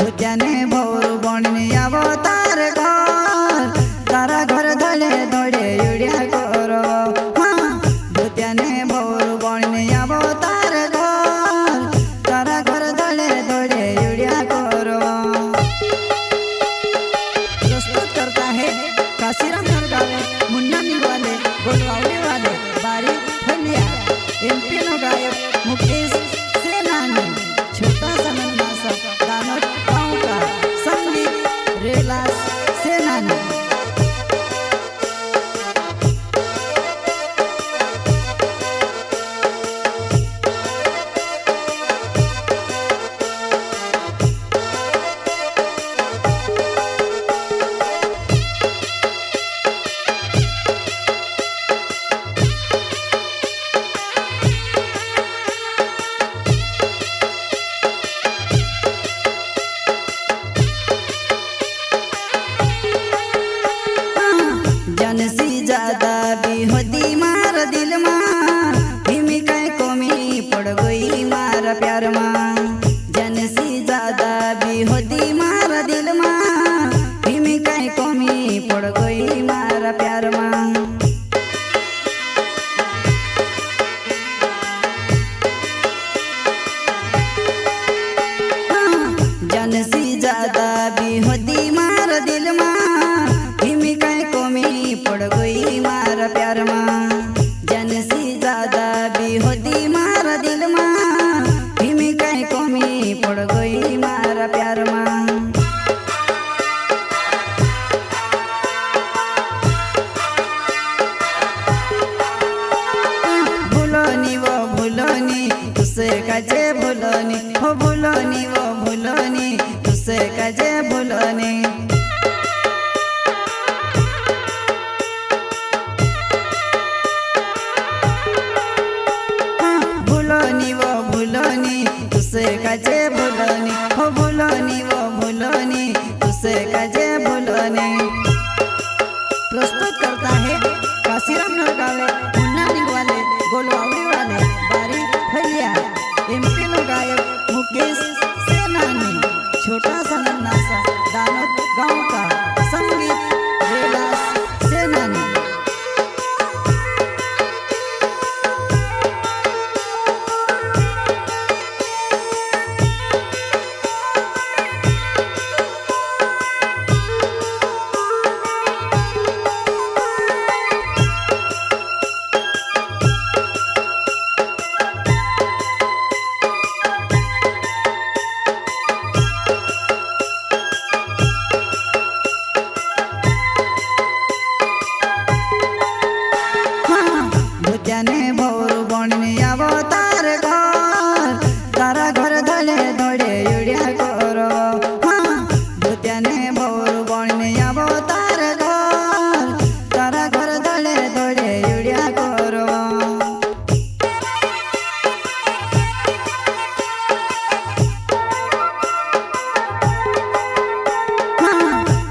भूत्याने भोर बणने आवो तार घर तारा घर धले धड़े युड़िया करो भूत्याने भोर बणने आवो तार घर तारा घर धले धड़े युड़िया करो। प्रस्तुत करता है काशीराम नरगावे मुन्ना निगवाले गोलवावड़ी वाले बारी फलिया एमपी नो गायक मुकेश सेनानी छोटा सा नन्हा सा दानव गाँव का संगीत रेलास सेनानी। जनसी ज्यादा भी होती मार दिल मां हिमी कई कोमी पड़ गई मार प्यार मां जनसी ज्यादा भी होती मार दिल मां हिमी कई कोमी पड़ गई मार प्यार मां। जनसी ज्यादा भी होती मार दिल मां हिमी कई कोमी पड़ गई मार प्यार मां जनसी ज्यादा भी होती मार दिल मां हिमी कई कोमी पड़ गई मार प्यार मां। भूलोनी वो भूलोनी तुसे कजे भूलोनी हो भूलोनी वो भूलोनी तुसे कजे भूलोनी। भूलोनी वो भूलोनी तुसे कजे भूलोनी हो भूलोनी वो भूलोनी तुसे कजे भूलोनी। प्रस्तुत करता है काशीराम नरगावे मुन्ना निगवाले गोलवावड़ी वाले बारी फलिया एमपी नो गायक मुकेश सेनानी छोटा सा नन्हा सा दानव गाँव का संगीत रेलास सेनानी। भूत्याने भोर बणने आवो तार घर तारा घर धले धड़े युड़िया करो भूत्याने भोर बणने आवो तार घर तारा घर धले धड़े युड़िया करो।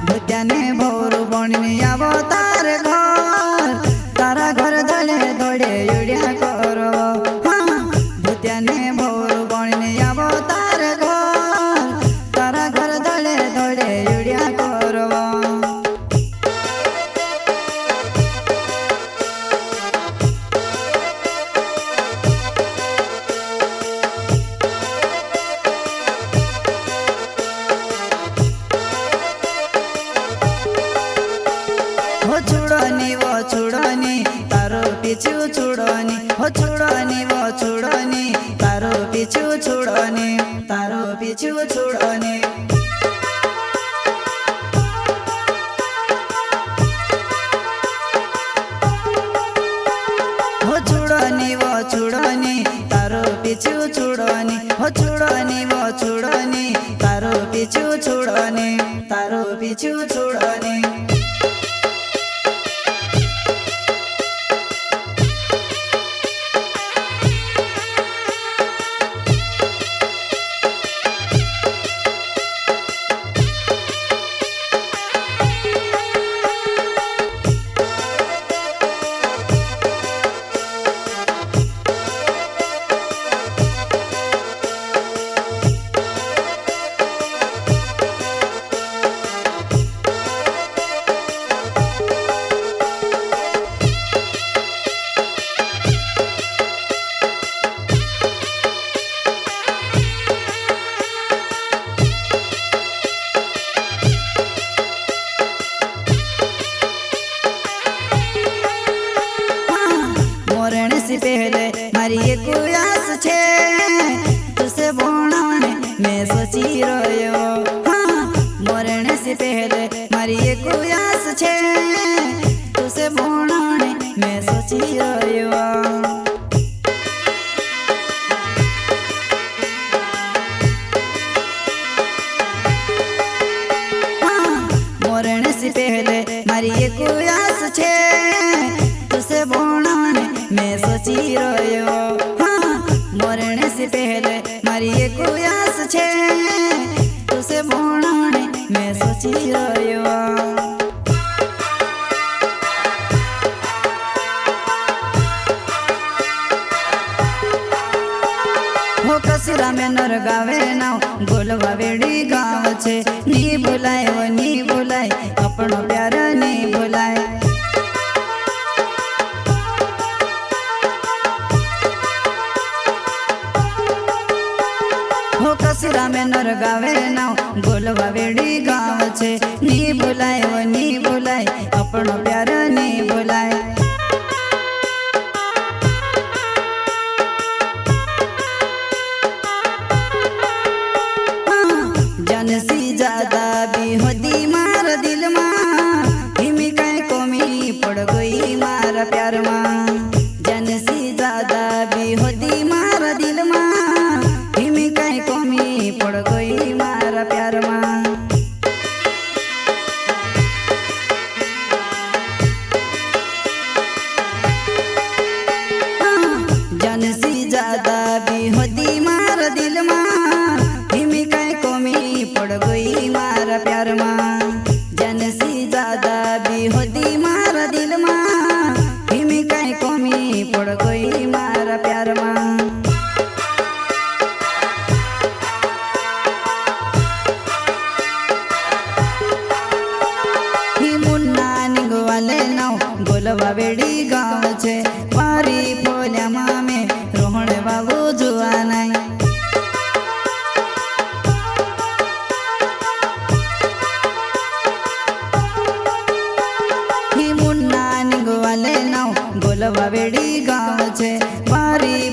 भूत्याने भोर बणने आवो तार घर तारा घर धले धड़े युड़िया करो भूत्याने भोर बणने आवो तार घर तारा घर धले धड़े युड़िया करो। हो छुड़नी वो छुड़नी तारो पीछू छुड़नी हो छुड़नी वो छुड़नी तारो पीछू छुड़नी तारो पीछू छुड़नी। हो छुड़नी वो छुड़नी तारो पीछू छुड़नी हो छुड़नी वो छुड़नी तारो पीछू छुड़नी तारो पीछू छुड़नी। सोची रोयो। हाँ मरने से पहले मारी एक आस छे, तुसे भोणाने मैं सोची रोयो। मरने से पहले मारी एक आस छे, तुसे भोणाने मैं सोची रोयो। हाँ मरने से पहले मारी एक आस छे, तुसे भोणाने मैं सोची रोयो। हो कसरा में नर गावे नाव गोलवा वेड़ी गाव छे, नी बोलाय वो नी बोलाय अपनो प्यार नी बोलाय। हो कसरा में नर गावे नाव गोलवा वेड़ी गाव छे, नी बोलाय वो नी बोलाय अपनो प्यार नी बोलाय। जानसी ज्यादा भी होती मार दिल मां, हिमी कई कोमी पड़ गई मार प्यार मां। जानसी ज्यादा भी होती मार दिल मां, हिमी कई कोमी पड़ गई मार प्यार मां। जानसी ज्यादा भी होती मार दिल मां, हिमी कई कोमी पड़ गई मारा प्यार मां। जानसी ज्यादा भी होती मारा दिल मां, हिमी कई कोमी पड़ गई मारा प्यार मां। ही मुन्ना निगवाले नाव गोलवा वेड़ी गाव छे, मारी पोल्या मामे रोहणे बाबू जुआ नाई। गोलवा वेड़ी गाव छे, मारी